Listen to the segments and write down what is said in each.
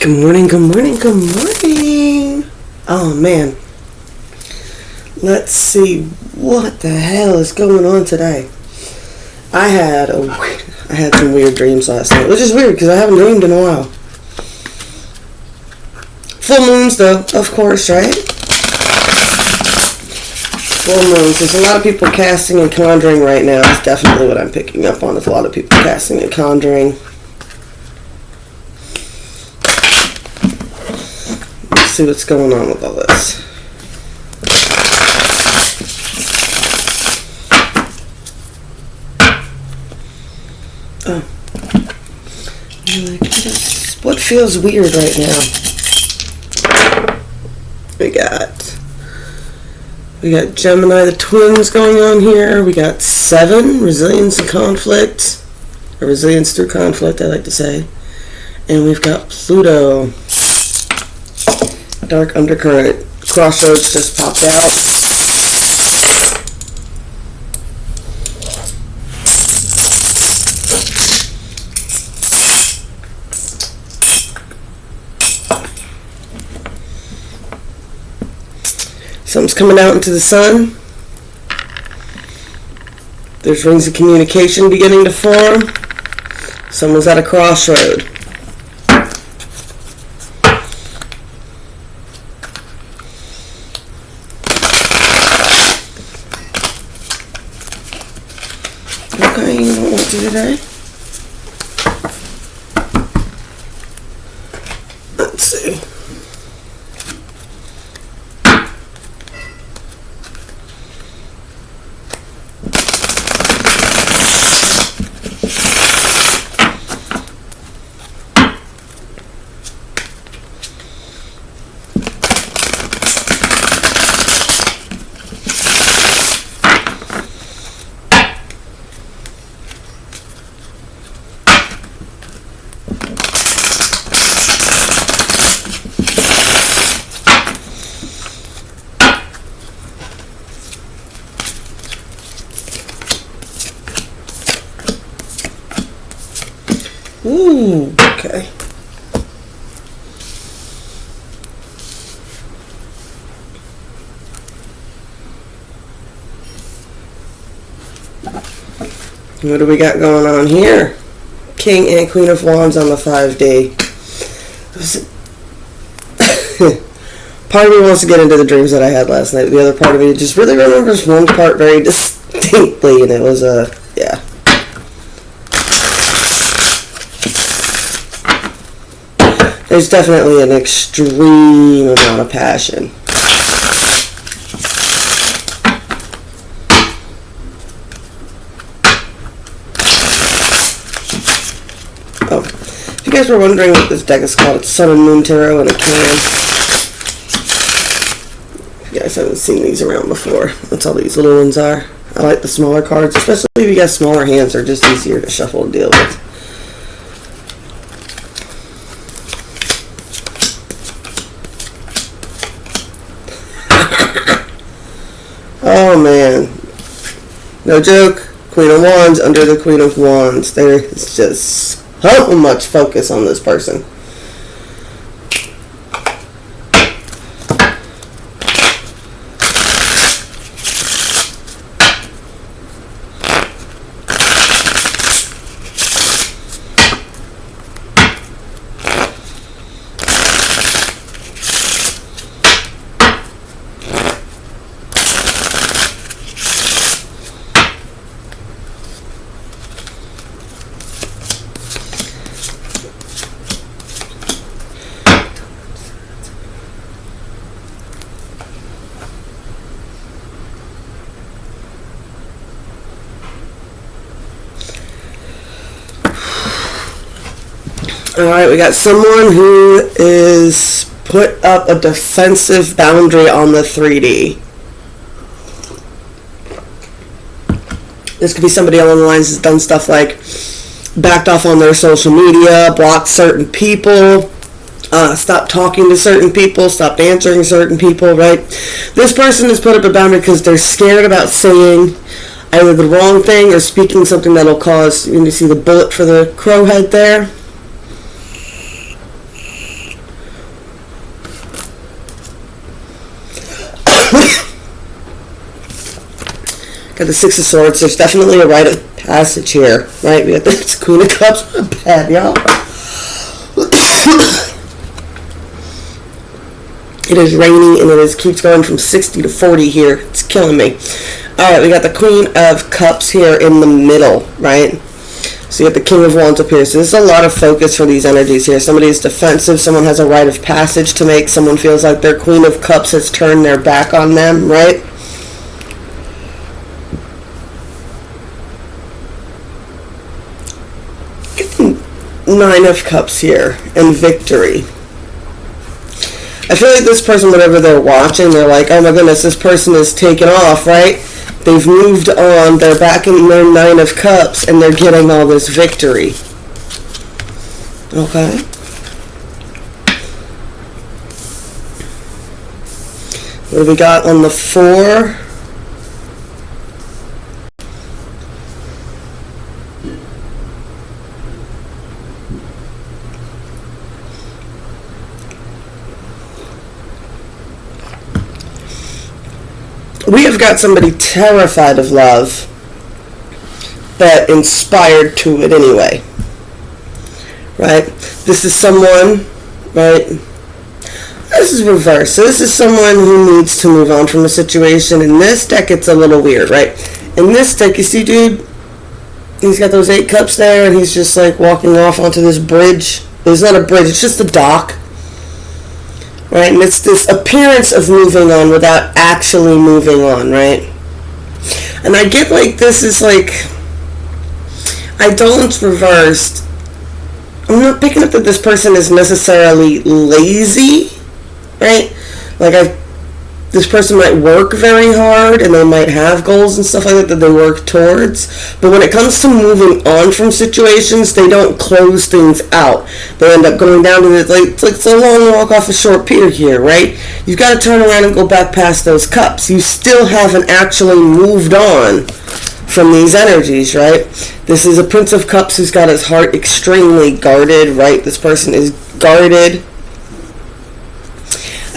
Good morning, good morning, good morning. Oh man. Let's see what the hell is going on today. I had some weird dreams last night, which is weird because I haven't dreamed in a while. Full moons though, of course, right? Full moons. There's a lot of people casting and conjuring right now. That's definitely what I'm picking up on. There's a lot of people casting and conjuring. See what's going on with all this. Oh. What feels weird right now? We got Gemini, the twins going on here. We got 7, resilience and conflict. Or resilience through conflict, I like to say. And we've got Pluto. Dark undercurrent. Crossroads just popped out. Something's coming out into the sun. There's rings of communication beginning to form. Someone's at a crossroad. Okay, you know what we'll do today? Let's see. Ooh, okay. What do we got going on here? King and Queen of Wands on the 5D. Part of me wants to get into the dreams that I had last night. The other part of me just really remembers one part very distinctly, and it was yeah. There's definitely an extreme amount of passion. Oh, if you guys were wondering what this deck is called, it's Sun and Moon Tarot and a King. If you guys haven't seen these around before, that's all these little ones are. I like the smaller cards, especially if you got smaller hands. They're just easier to shuffle and deal with. Oh man, no joke, Queen of Wands under the Queen of Wands. There is just so much focus on this person. Alright, we got someone who is put up a defensive boundary on the 3D. This could be somebody along the lines that's done stuff like backed off on their social media, blocked certain people, stopped talking to certain people, stopped answering certain people, right? This person has put up a boundary because they're scared about saying either the wrong thing or speaking something that'll cause, you see the bullet for the crow head there? Got the Six of Swords. There's definitely a rite of passage here, right? We got the Queen of Cups. Bad, y'all. It is raining, and it keeps going from 60 to 40 here. It's killing me. All right, we got the Queen of Cups here in the middle, right? So you got the King of Wands up here. So there's a lot of focus for these energies here. Somebody is defensive. Someone has a rite of passage to make. Someone feels like their Queen of Cups has turned their back on them, right? Get the Nine of Cups here and victory. I feel like this person, whatever they're watching, they're like, oh my goodness, this person is taken off, right? They've moved on, they're back in their Nine of Cups, and they're getting all this victory. Okay. What do we got on the 4? We have got somebody terrified of love, but inspired to it anyway. Right? This is someone, right? This is reverse. So this is someone who needs to move on from a situation. In this deck, it's a little weird, right? In this deck, you see, dude, he's got those 8 cups there, and he's just like walking off onto this bridge. It's not a bridge, it's just a dock. Right, and it's this appearance of moving on without actually moving on, right? And I get like this is like, Idol's reversed. I'm not picking up that this person is necessarily lazy, right? Like this person might work very hard and they might have goals and stuff like that they work towards. But when it comes to moving on from situations, they don't close things out. They end up going down to it's like the long walk off a short pier here, right? You've got to turn around and go back past those cups. You still haven't actually moved on from these energies, right? This is a Prince of Cups who's got his heart extremely guarded, right? This person is guarded.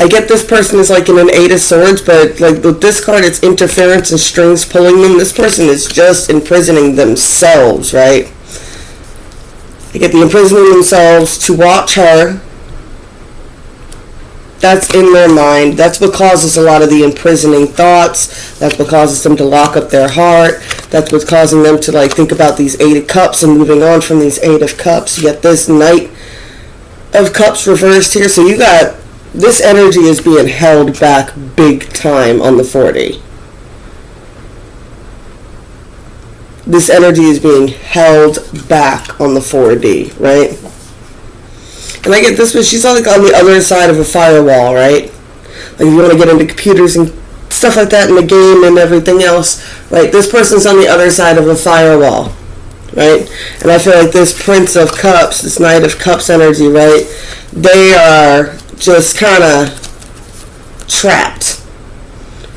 I get this person is like in an 8 of Swords, but like with this card, it's interference and strings pulling them. This person is just imprisoning themselves, right? I get the imprisoning themselves to watch her. That's in their mind. That's what causes a lot of the imprisoning thoughts. That's what causes them to lock up their heart. That's what's causing them to like think about these 8 of Cups and moving on from these 8 of Cups. You get this Knight of Cups reversed here. So you got this energy is being held back big time on the 40. This energy is being held back on the 4D, right? And I get this one, she's like on the other side of a firewall, right? Like if you want to get into computers and stuff like that in the game and everything else, right? This person's on the other side of a firewall, right? And I feel like this Prince of Cups, this Knight of Cups energy, right? They are just kind of trapped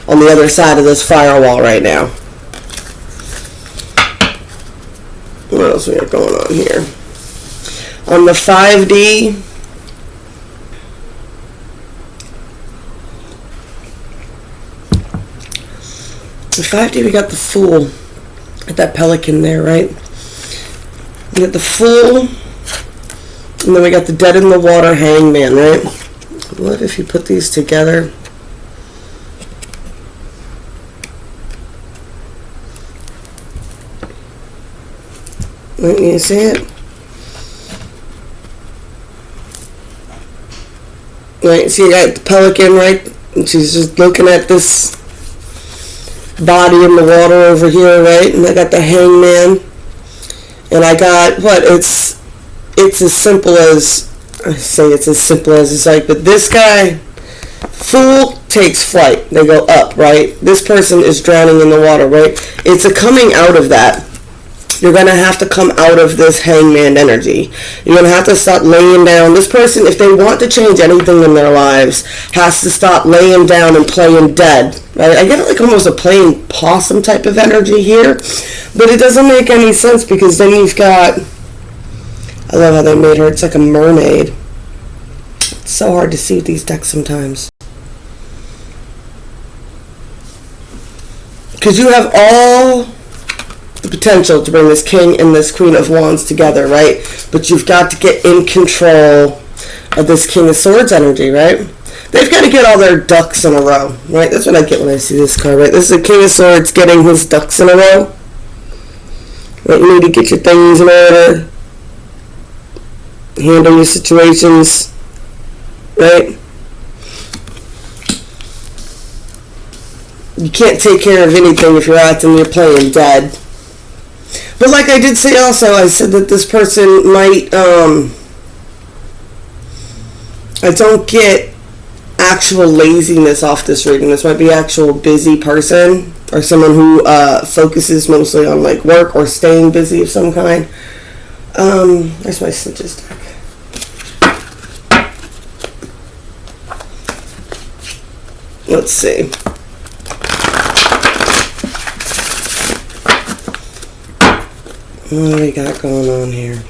on the other side of this firewall right now. What else we got going on here? On the 5D, we got the Fool at that pelican there, right? We got the Fool, and then we got the Dead in the Water Hangman, right? What if you put these together? Let me see it. Right, so you got the pelican, right? And she's just looking at this body in the water over here, right? And I got the Hangman. And I got, what, it's as simple as, I say it's as simple as it's like, but this guy, Fool takes flight. They go up, right? This person is drowning in the water, right? It's a coming out of that. You're going to have to come out of this Hangman energy. You're going to have to stop laying down. This person, if they want to change anything in their lives, has to stop laying down and playing dead. Right? I get like almost a playing possum type of energy here. But it doesn't make any sense because then you've got, I love how they made her. It's like a mermaid. It's so hard to see with these decks sometimes. Because you have all the potential to bring this King and this Queen of Wands together, right? But you've got to get in control of this King of Swords energy, right? They've got to get all their ducks in a row, right? That's what I get when I see this card, right? This is the King of Swords getting his ducks in a row. Right? You need to get your things in order. Handle your situations, right? You can't take care of anything if you're out and you're playing dead. But like I did say also, I said that this person might, I don't get actual laziness off this reading. This might be actual busy person or someone who focuses mostly on like work or staying busy of some kind. Where's my stitches deck? Let's see. What do we got going on here?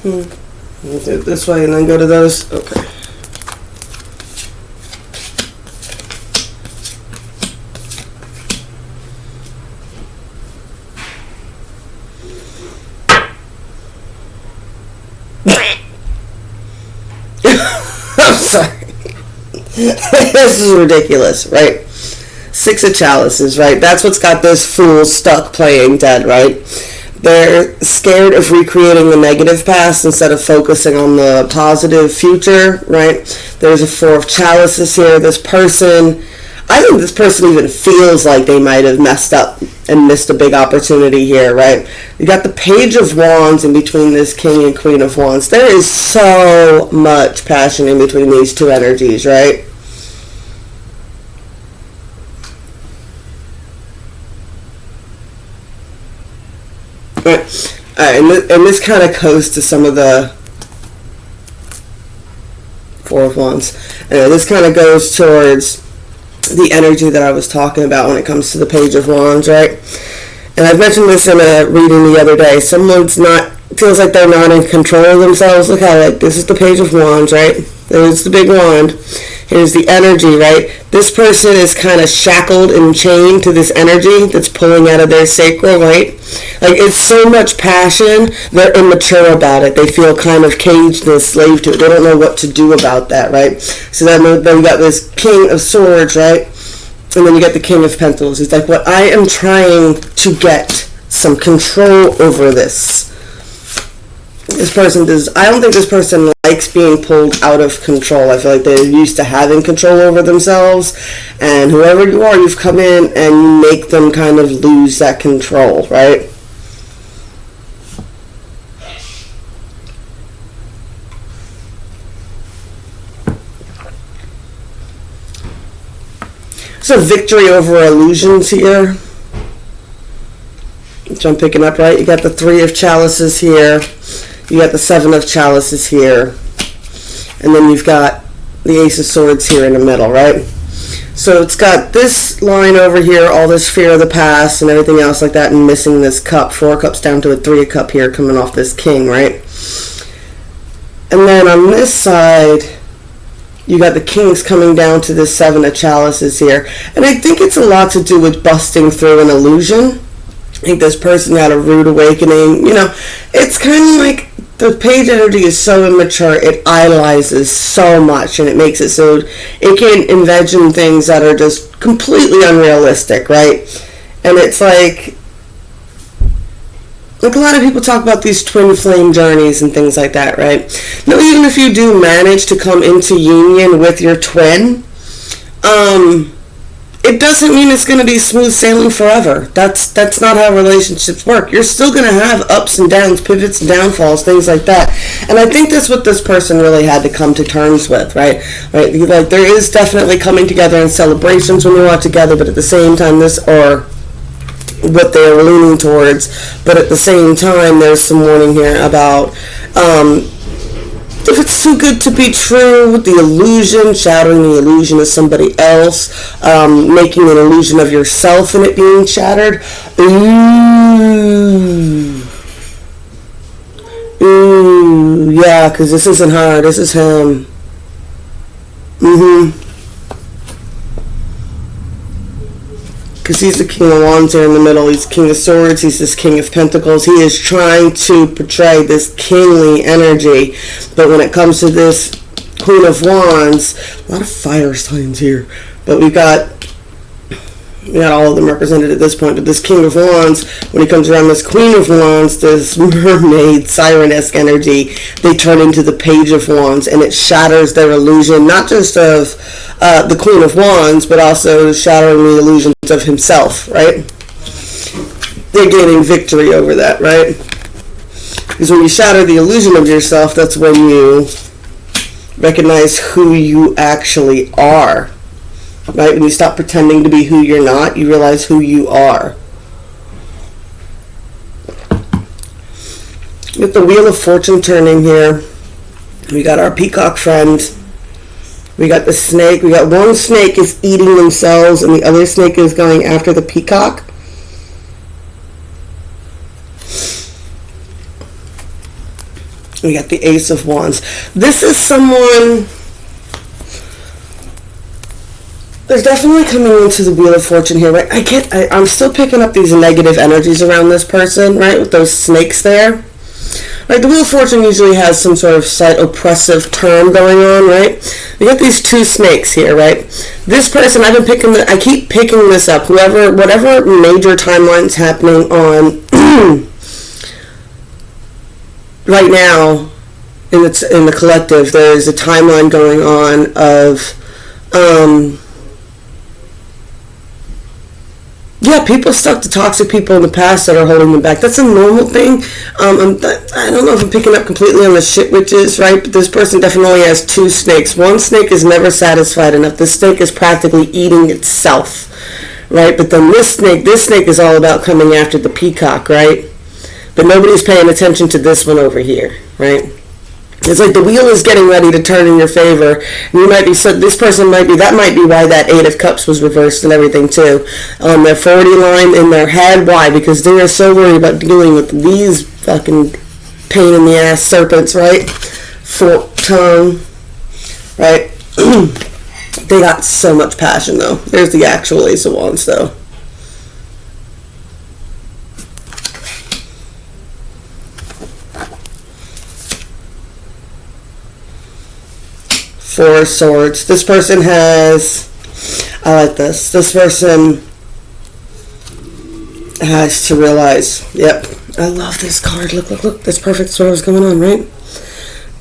We'll do it this way and then go to those. Okay. I'm sorry. This is ridiculous, right? Six of Chalices, right? That's what's got this fool stuck playing dead, right? They're scared of recreating the negative past instead of focusing on the positive future, right? There's a Four of Chalices here. This person, I think this person even feels like they might have messed up and missed a big opportunity here, right? You got the Page of Wands in between this King and Queen of Wands. There is so much passion in between these two energies, right? Alright, and this kind of goes to some of the Four of Wands. And this kind of goes towards the energy that I was talking about when it comes to the Page of Wands, right? And I've mentioned this in a reading the other day. Someone's feels like they're not in control of themselves. Look at it. This is the Page of Wands, right? There's the big wand. Here's the energy, right? This person is kind of shackled and chained to this energy that's pulling out of their sacral, right? Like, it's so much passion, they're immature about it. They feel kind of caged and enslaved to it. They don't know what to do about that, right? So then we got this King of Swords, right? And then you get the King of Pentacles. He's like, I am trying to get some control over this. This person I don't think this person likes being pulled out of control. I feel like they're used to having control over themselves, and whoever you are, you've come in and you make them kind of lose that control, right? So victory over illusions here, which I'm picking up, right? You got the Three of Chalices here. You got the Seven of Chalices here. And then you've got the Ace of Swords here in the middle, right? So it's got this line over here, all this fear of the past and everything else like that, and missing this cup. 4 cups down to a 3 cup here coming off this King, right? And then on this side, you got the Kings coming down to this Seven of Chalices here. And I think it's a lot to do with busting through an illusion. I think this person had a rude awakening. You know, it's kind of like the Page energy is so immature, it idolizes so much, and it makes it so it can envision things that are just completely unrealistic, right? And it's like a lot of people talk about these twin flame journeys and things like that, right? Now, even if you do manage to come into union with your twin, it doesn't mean it's going to be smooth sailing forever. That's not how relationships work. You're still going to have ups and downs, pivots and downfalls, things like that. And I think that's what this person really had to come to terms with, right? Right? Like, there is definitely coming together in celebrations when you're all together, but at the same time, what they're leaning towards. But at the same time, there's some warning here about if it's too good to be true, the illusion, shattering the illusion of somebody else, making an illusion of yourself and it being shattered. Ooh, yeah, Yeah, because this isn't her. This is him. Mm-hmm. Because he's the King of Wands here in the middle. He's King of Swords. He's this King of Pentacles. He is trying to portray this kingly energy. But when it comes to this Queen of Wands, a lot of fire signs here. But we got all of them represented at this point. But this King of Wands, when he comes around this Queen of Wands, this mermaid, siren-esque energy, they turn into the Page of Wands, and it shatters their illusion, not just of the Queen of Wands, but also shattering the illusions of himself, right? They're gaining victory over that, right? Because when you shatter the illusion of yourself, that's when you recognize who you actually are. Right? When you stop pretending to be who you're not, you realize who you are. With the Wheel of Fortune turning here, we got our peacock friend. We got the snake. We got one snake is eating themselves, and the other snake is going after the peacock. We got the Ace of Wands. This is someone... There's definitely coming into the Wheel of Fortune here, right? I'm still picking up these negative energies around this person, right? With those snakes there. Right, the Wheel of Fortune usually has some sort of slight oppressive term going on, right? We got these two snakes here, right? This person, I keep picking this up. Whatever major timeline's happening on right now in the collective, there is a timeline going on of people stuck to toxic people in the past that are holding them back. That's a normal thing. I don't know if I'm picking up completely on the shit witches, right? But this person definitely has two snakes. One snake is never satisfied enough. This snake is practically eating itself, right? But then this snake is all about coming after the peacock, right? But nobody's paying attention to this one over here, right? It's like the wheel is getting ready to turn in your favor. And that might be why that Eight of Cups was reversed and everything too. On their 40 line in their head. Why? Because they are so worried about dealing with these fucking pain in the ass serpents, right? Forked tongue, right? They got so much passion though. There's the actual Ace of Wands though. Four of Swords. This person has... I like this. This person has to realize... Yep. I love this card. Look. That's perfect. That's what was going on, right?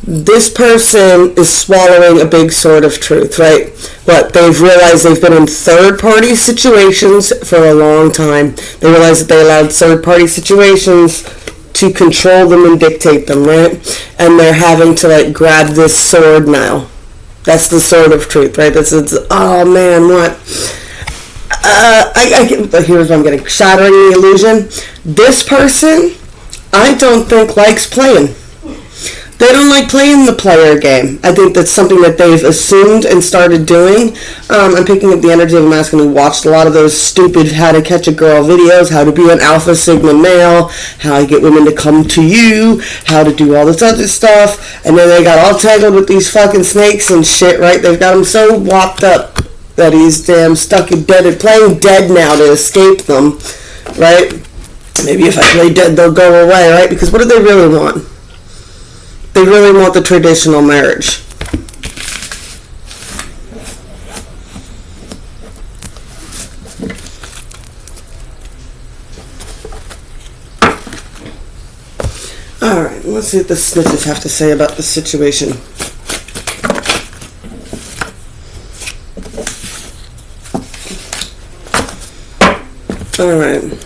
This person is swallowing a big sword of truth, right? But they've realized they've been in third-party situations for a long time. They realize that they allowed third-party situations to control them and dictate them, right? And they're having to, grab this sword now. That's the sword of truth, right? Oh man, what? Here's what I'm getting. Shattering the illusion. This person, I don't think likes playing. They don't like playing the player game. I think that's something that they've assumed and started doing. I'm picking up the energy of a masculine who watched a lot of those stupid how to catch a girl videos, how to be an alpha sigma male, how to get women to come to you, how to do all this other stuff. And then they got all tangled with these fucking snakes and shit, right? They've got him so whopped up that he's damn stuck in dead and playing dead now to escape them, right? Maybe if I play dead, they'll go away, right? Because what do they really want? They really want the traditional marriage. Alright, let's see what the snitches have to say about the situation. Alright.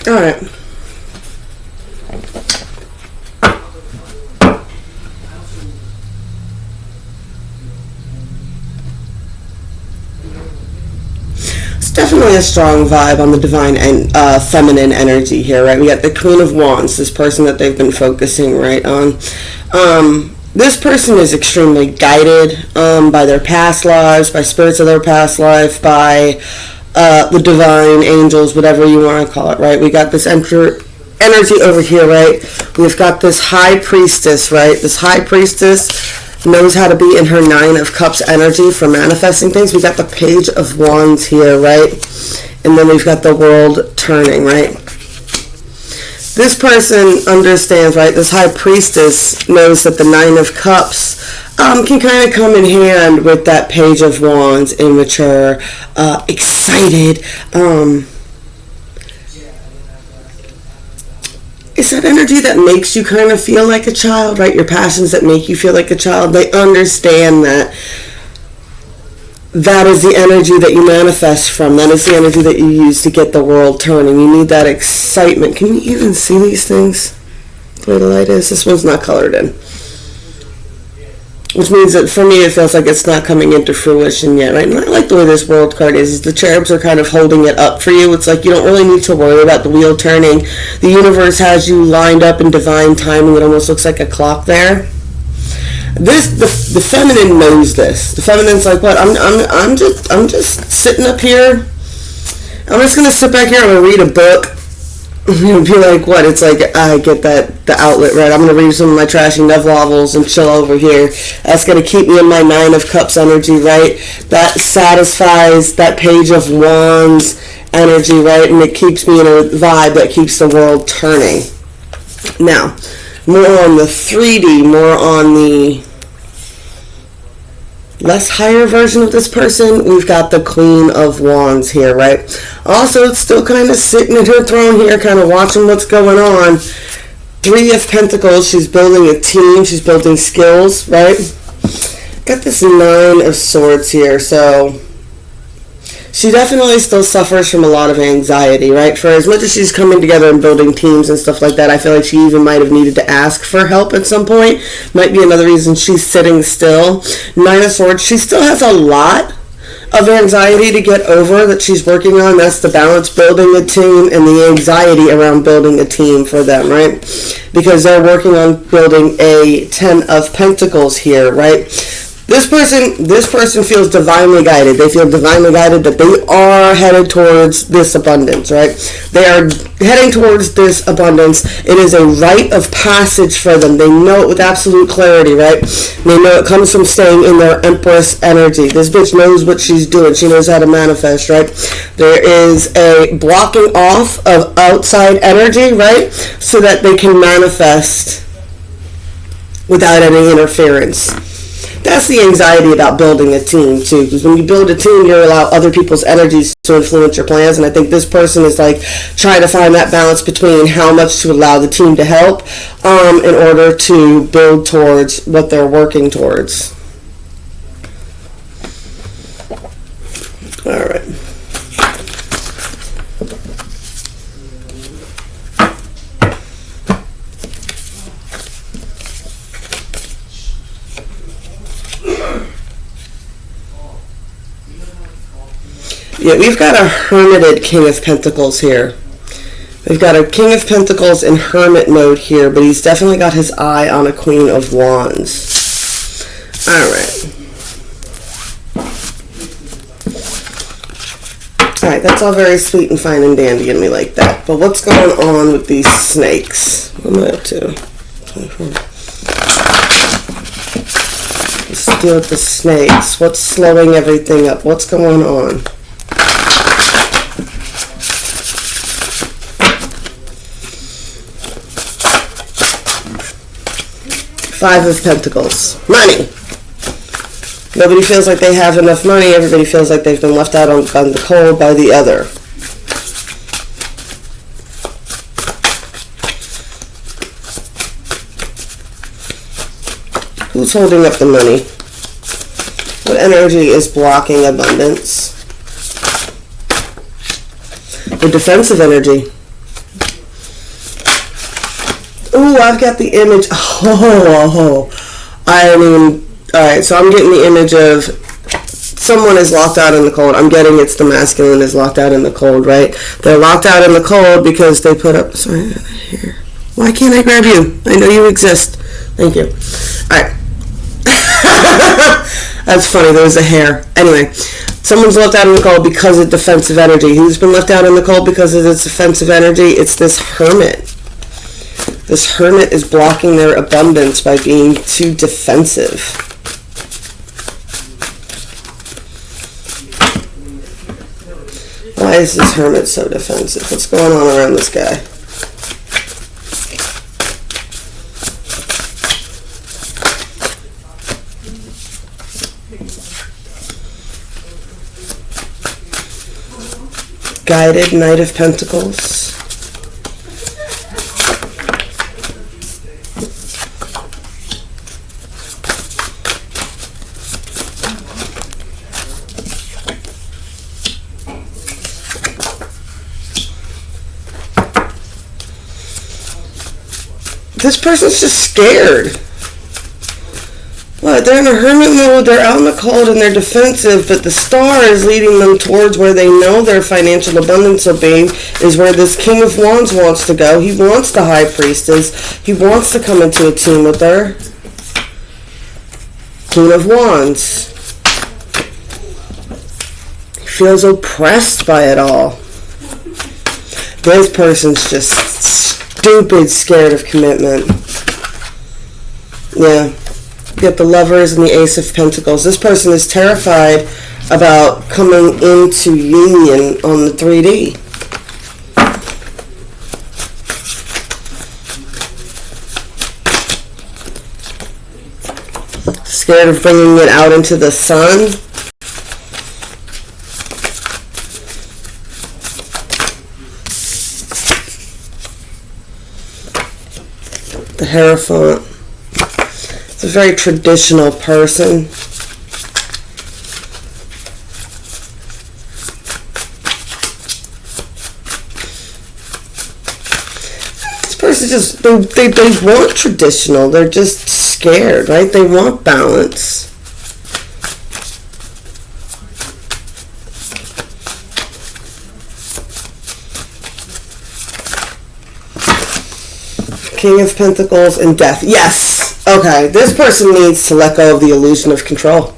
Alright. definitely a strong vibe on the divine and feminine energy here, right? We got the Queen of Wands, this person that they've been focusing right on. This person is extremely guided by their past lives, by spirits of their past life, by the divine angels, whatever you want to call it, right? We got this energy over here, right? We've got this high priestess, right? This high priestess knows how to be in her Nine of Cups energy for manifesting things. We got the Page of Wands here, right? And then we've got the world turning, right? This person understands, right? This high priestess knows that the Nine of Cups can kind of come in hand with that Page of Wands, immature, excited. It's that energy that makes you kind of feel like a child, right? Your passions that make you feel like a child. They understand that that is the energy that you manifest from. That is the energy that you use to get the world turning. You need that excitement. Can you even see these things? The way the light is. This one's not colored in. Which means that for me it feels like it's not coming into fruition yet, right? And I like the way this world card is the cherubs are kind of holding it up for you. It's like you don't really need to worry about the wheel turning. The universe has you lined up in divine timing. It almost looks like a clock there. The feminine knows this. The feminine's like, what? I'm just sitting up here. I'm just gonna sit back here. I'm gonna read a book. You'd be like, what? It's like, I get that, the outlet, right? I'm going to read some of my trashy novels and chill over here. That's going to keep me in my Nine of Cups energy, right? That satisfies that Page of Wands energy, right? And it keeps me in a vibe that keeps the world turning. Now, more on the 3D, more on the less higher version of this person, we've got the Queen of Wands here, right? Also, it's still kind of sitting in her throne here, kind of watching what's going on. 3 of Pentacles, she's building a team, she's building skills, right? Got this 9 of Swords here, so she definitely still suffers from a lot of anxiety, right? For as much as she's coming together and building teams and stuff like that, I feel like she even might have needed to ask for help at some point. Might be another reason she's sitting still. 9 of Swords, she still has a lot of anxiety to get over that she's working on. That's the balance, building a team, and the anxiety around building a team for them, right? Because they're working on building a 10 of Pentacles here, right? This person feels divinely guided. They feel divinely guided that they are headed towards this abundance, right? They are heading towards this abundance. It is a rite of passage for them. They know it with absolute clarity, right? They know it comes from staying in their Empress energy. This bitch knows what she's doing. She knows how to manifest, right? There is a blocking off of outside energy, right? So that they can manifest without any interference. That's the anxiety about building a team too, because when you build a team, you allow other people's energies to influence your plans, and I think this person is like trying to find that balance between how much to allow the team to help in order to build towards what they're working towards. All right. Yeah, we've got a hermited King of Pentacles here. We've got a King of Pentacles in hermit mode here, but he's definitely got his eye on a Queen of Wands. Alright. Alright, that's all very sweet and fine and dandy, and we like that. But what's going on with these snakes? What am I up to? 24. Let's deal with the snakes. What's slowing everything up? What's going on? Five of Pentacles. Money. Nobody feels like they have enough money. Everybody feels like they've been left out on the cold by the other. Who's holding up the money? What energy is blocking abundance? The defensive energy. Ooh, I've got the image. I mean, alright, so I'm getting the image of someone is locked out in the cold. I'm getting it's the masculine is locked out in the cold, right? They're locked out in the cold because they put up... Sorry, here. Why can't I grab you? I know you exist. Thank you. Alright. That's funny, there was a hair. Anyway, someone's left out in the cold because of defensive energy. Who's been left out in the cold because of this defensive energy? It's this hermit. This hermit is blocking their abundance by being too defensive. Why is this hermit so defensive? What's going on around this guy? Guided Knight of Pentacles. This person's just scared. What? They're in a hermit mode, they're out in the cold and they're defensive, but the star is leading them towards where they know their financial abundance will be, is where this King of Wands wants to go. He wants the High Priestess. He wants to come into a team with her. King of Wands. He feels oppressed by it all. This person's just stupid scared of commitment. Yeah. Get the Lovers and the Ace of Pentacles. This person is terrified about coming into union on the 3D. Scared of bringing it out into the sun. The Hierophant. It's a very traditional person. This person just, they want traditional. They're just scared, right? They want balance. King of Pentacles and Death. Yes. Okay. This person needs to let go of the illusion of control.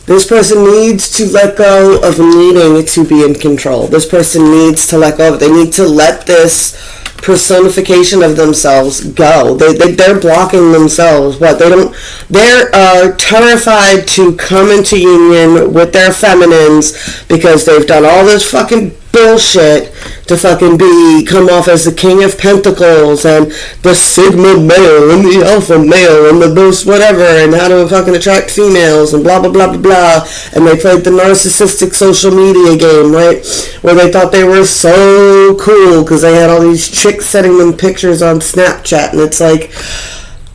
This person needs to let go of needing to be in control. This person needs to let go of it. They need to let this personification of themselves go. They're blocking themselves. They're terrified to come into union with their feminines because they've done all this fucking bullshit to fucking come off as the King of Pentacles and the Sigma male and the Alpha male and the most whatever and how to fucking attract females and blah blah blah blah blah, and they played the narcissistic social media game, right, where they thought they were so cool because they had all these chicks sending them pictures on Snapchat, and it's like,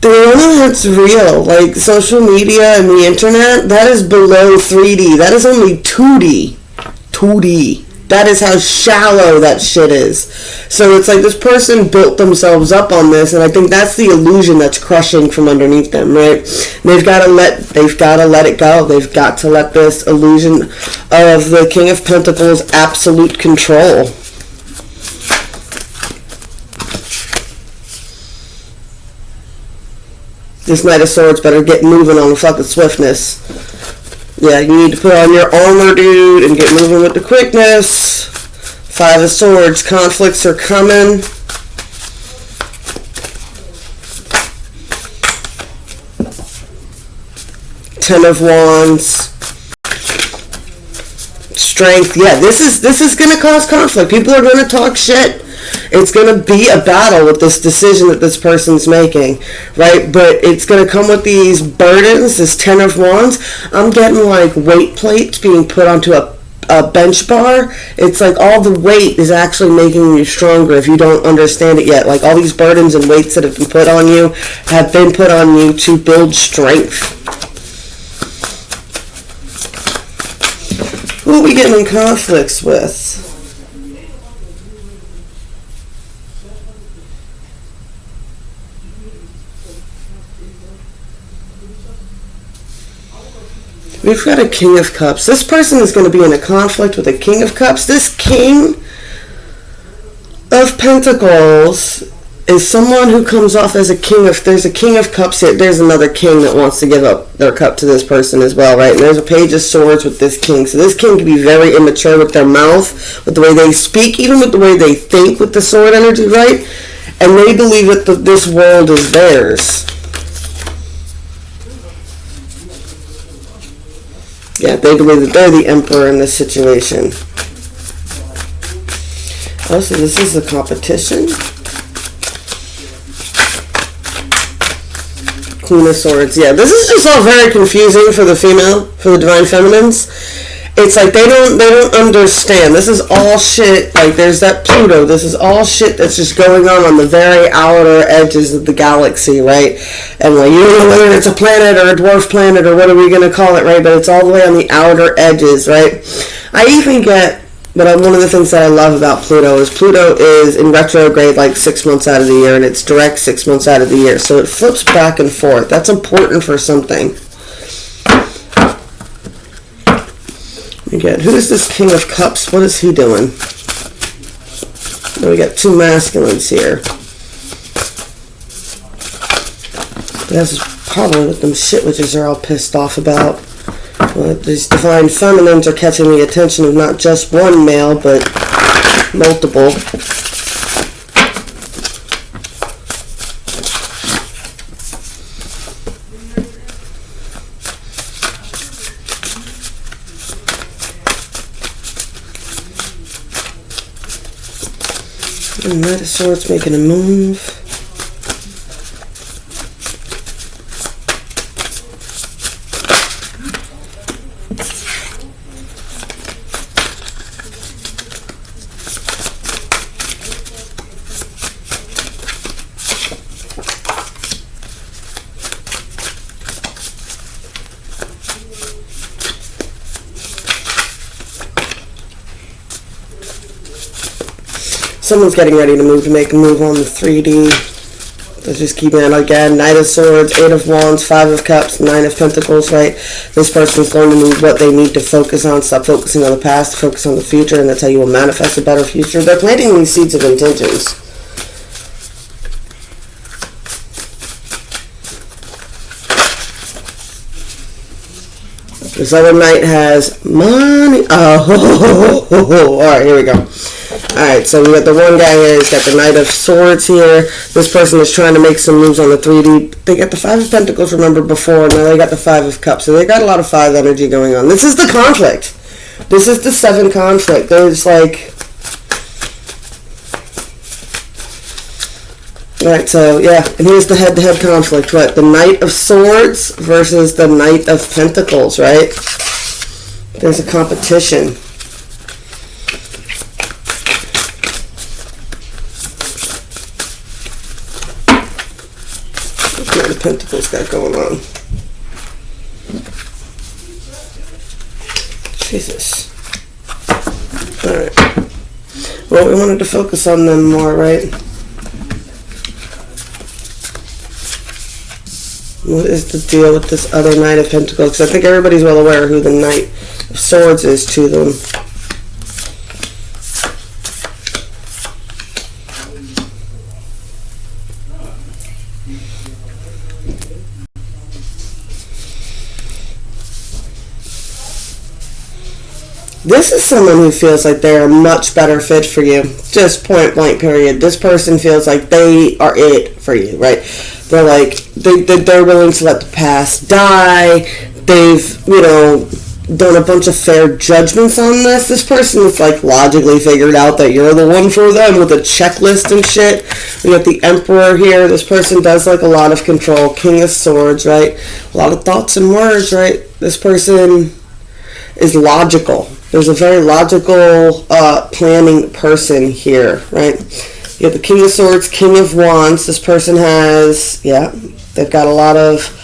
none of that's real. Like, social media and the internet, that is below 3D. That is only 2D. 2D. That is how shallow that shit is. So it's like this person built themselves up on this, and I think that's the illusion that's crushing from underneath them, right? They've got to let it go. They've got to let this illusion of the King of Pentacles absolute control. This Knight of Swords better get moving on the fucking swiftness. Yeah, you need to put on your armor, dude, and get moving with the quickness. 5 of Swords. Conflicts are coming. Ten of Wands. Strength. Yeah, this is going to cause conflict. People are going to talk shit. It's going to be a battle with this decision that this person's making, right? But it's going to come with these burdens, this 10 of Wands. I'm getting like weight plates being put onto a bench bar. It's like all the weight is actually making you stronger if you don't understand it yet. Like all these burdens and weights that have been put on you have been put on you to build strength. Who are we getting in conflicts with? We've got a King of Cups. This person is going to be in a conflict with a King of Cups. This King of Pentacles is someone who comes off as a king of... There's a King of Cups here. There's another king that wants to give up their cup to this person as well, right? And there's a Page of Swords with this king. So this king can be very immature with their mouth, with the way they speak, even with the way they think with the sword energy, right? And they believe that this world is theirs. Yeah, they believe that they're the emperor in this situation. Oh, so this is a competition. Queen of Swords. Yeah, this is just all very confusing for the female, for the Divine Feminines. It's like they don't understand. This is all shit. Like, there's that Pluto. This is all shit that's just going on the very outer edges of the galaxy, right? And like, you don't know whether it's a planet or a dwarf planet or what are we going to call it, right? But it's all the way on the outer edges, right? I even get... But one of the things that I love about Pluto is in retrograde like 6 months out of the year, and it's direct 6 months out of the year. So it flips back and forth. That's important for something. Again, who is this King of Cups? What is he doing? We got two masculines here. That's probably what them shit witches are all pissed off about. Well, these Divine Feminines are catching the attention of not just one male, but multiple. And Knight of Swords making a move. Someone's getting ready to make a move on the 3D. Let's just keep it again. Knight of Swords, 8 of Wands, 5 of Cups, 9 of Pentacles, right? This person's going to move what they need to focus on. Stop focusing on the past, focus on the future, and that's how you will manifest a better future. They're planting these seeds of intentions. This other knight has money. Oh, all right, here we go. Alright, so we got the one guy here, he's got the Knight of Swords here. This person is trying to make some moves on the 3D. They got the 5 of Pentacles, remember, before, and now they got the 5 of Cups. So they got a lot of 5 energy going on. This is the conflict. This is the 7 conflict. There's like... Alright, so yeah, and here's the head-to-head conflict. What? The Knight of Swords versus the Knight of Pentacles, right? There's a competition. What the Pentacles got going on? Jesus. Alright. Well, we wanted to focus on them more, right? What is the deal with this other Knight of Pentacles? Because I think everybody's well aware who the Knight of Swords is to them. This is someone who feels like they're a much better fit for you. Just point blank period. This person feels like they are it for you, right? They're like, they're willing to let the past die. They've, done a bunch of fair judgments on this. This person is like logically figured out that you're the one for them with a checklist and shit. We got the Emperor here. This person does like a lot of control. King of Swords, right? A lot of thoughts and words, right? This person is logical. There's a very logical, planning person here, right? You have the King of Swords, King of Wands. This person has, they've got a lot of,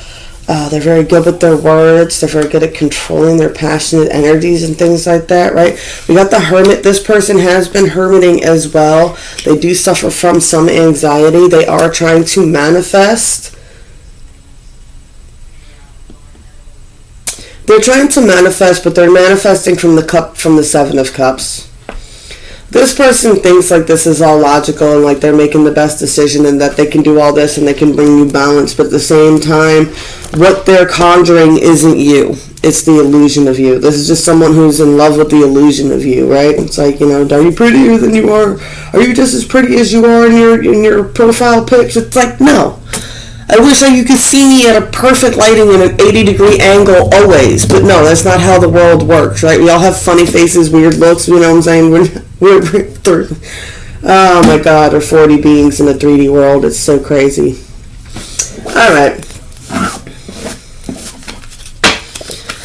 they're very good with their words. They're very good at controlling their passionate energies and things like that, right? We got the Hermit. This person has been hermiting as well. They do suffer from some anxiety. They are trying to manifest. They're trying to manifest, but they're manifesting from the Seven of Cups. This person thinks like this is all logical and like they're making the best decision and that they can do all this and they can bring you balance, but at the same time, what they're conjuring isn't you. It's the illusion of you. This is just someone who's in love with the illusion of you, right? It's like, are you prettier than you are? Are you just as pretty as you are in your profile pics? It's like, no. I wish you could see me at a perfect lighting and an 80-degree angle always, but no, that's not how the world works, right? We all have funny faces, weird looks, you know what I'm saying? Oh my God, we're 40 beings in a 3D world. It's so crazy. All right.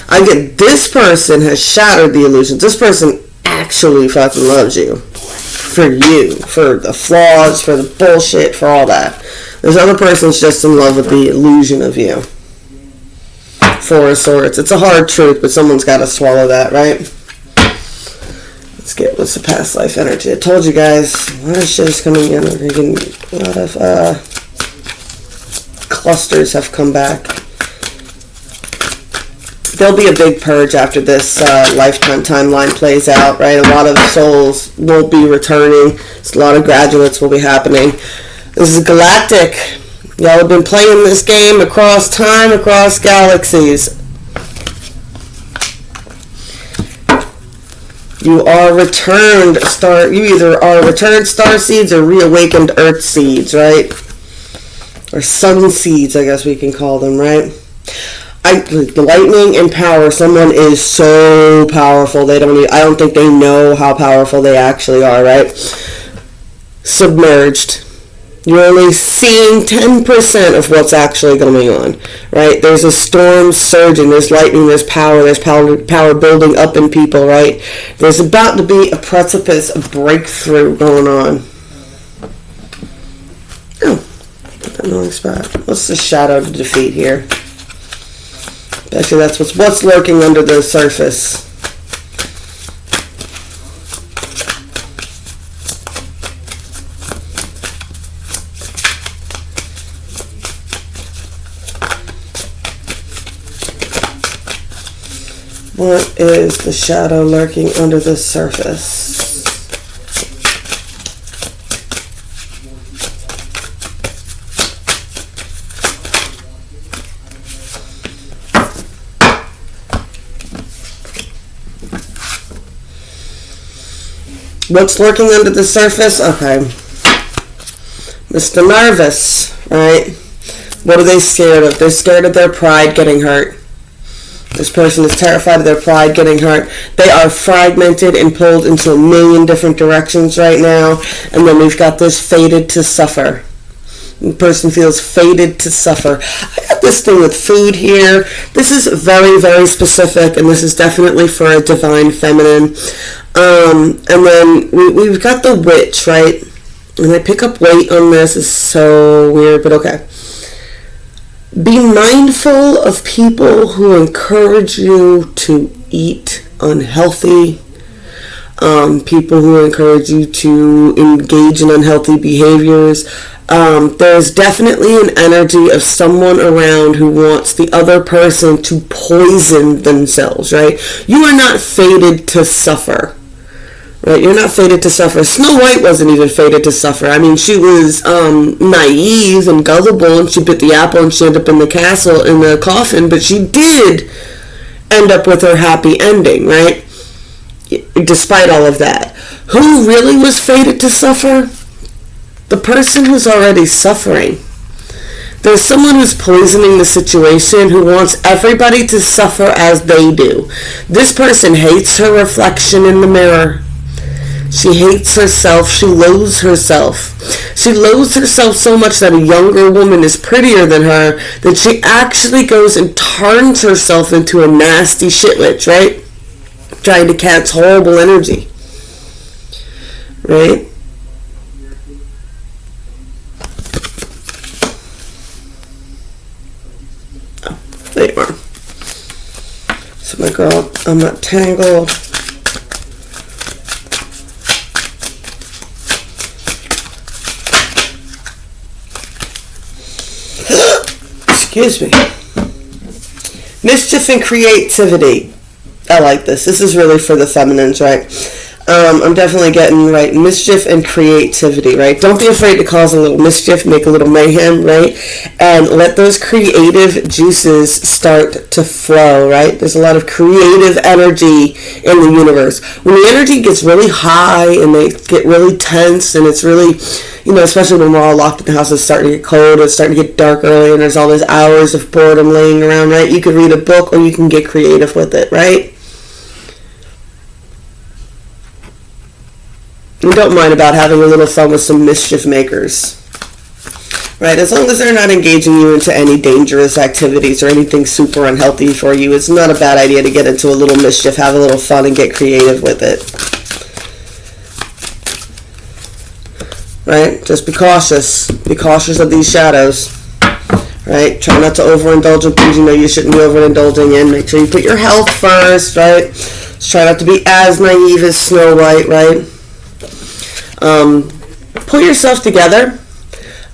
I get this person has shattered the illusions. This person actually fucking loves you. For the flaws, for the bullshit, for all that. This other person's just in love with the illusion of you. Four of Swords. It's a hard truth, but someone's got to swallow that, right? Let's get what's the past life energy. I told you guys, a lot of shit is coming in. A lot of clusters have come back. There'll be a big purge after this lifetime timeline plays out, right? A lot of souls won't be returning. A lot of graduates will be happening. This is galactic. Y'all have been playing this game across time, across galaxies. You are returned star. You either are returned star seeds or reawakened earth seeds, right? Or sun seeds, I guess we can call them, right? The lightning and power. Someone is so powerful. I don't think they know how powerful they actually are, right? Submerged. You're only seeing 10% of what's actually going on, right? There's a storm surging, there's lightning, there's power building up in people, right? There's about to be a precipice, a breakthrough going on. Oh, put that in the wrong spot. What's the shadow to defeat here? Actually, that's what's lurking under the surface. What is the shadow lurking under the surface? What's lurking under the surface? Okay. Mr. Nervous, right? What are they scared of? They're scared of their pride getting hurt. This person is terrified of their pride getting hurt. They are fragmented and pulled into a million different directions right now. And then we've got this fated to suffer. The person feels fated to suffer. I got this thing with food here. This is very, very specific, and this is definitely for a divine feminine. And then we've got the witch, right? And I pick up weight on this. It's so weird, but okay. Be mindful of people who encourage you to eat unhealthy. People who encourage you to engage in unhealthy behaviors. There's definitely an energy of someone around who wants the other person to poison themselves, right? You are not fated to suffer. Right, you're not fated to suffer. Snow White wasn't even fated to suffer. I mean, she was naive and gullible, and she bit the apple and she ended up in the castle, in the coffin, but she did end up with her happy ending, right? Despite all of that. Who really was fated to suffer? The person who's already suffering. There's someone who's poisoning the situation, who wants everybody to suffer as they do. This person hates her reflection in the mirror. She hates herself. She loathes herself. She loathes herself so much that a younger woman is prettier than her that she actually goes and turns herself into a nasty shitwitch, right? Trying to catch horrible energy. Right? Oh, there you are. So my girl, I'm not tangled. Excuse me. Mischief and creativity. I like this. This is really for the feminines, right? I'm definitely getting, right, mischief and creativity, right? Don't be afraid to cause a little mischief, make a little mayhem, right? And let those creative juices start to flow, right? There's a lot of creative energy in the universe. When the energy gets really high and they get really tense and it's really, especially when we're all locked in the house, it's starting to get cold, it's starting to get dark early, and there's all those hours of boredom laying around, right? You could read a book or you can get creative with it, right? And don't mind about having a little fun with some mischief makers. Right, as long as they're not engaging you into any dangerous activities or anything super unhealthy for you, it's not a bad idea to get into a little mischief, have a little fun, and get creative with it. Right, just be cautious. Be cautious of these shadows. Right, try not to overindulge in things you know you shouldn't be overindulging in. Make sure you put your health first, right? Just try not to be as naive as Snow White, right? Put yourself together.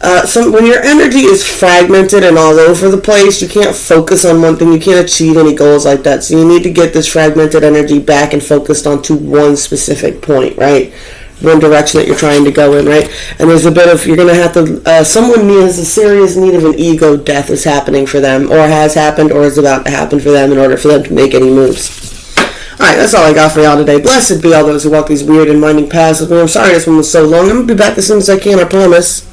When your energy is fragmented and all over the place, you can't focus on one thing. You can't achieve any goals like that. So you need to get this fragmented energy back and focused onto one specific point, right? One direction that you're trying to go in, right? And there's a bit of, you're going to have to, someone has a serious need of an ego death is happening for them, or has happened, or is about to happen for them in order for them to make any moves. Alright, that's all I got for y'all today. Blessed be all those who walk these weird and winding paths with me. I'm sorry this one was so long. I'm going to be back as soon as I can, I promise.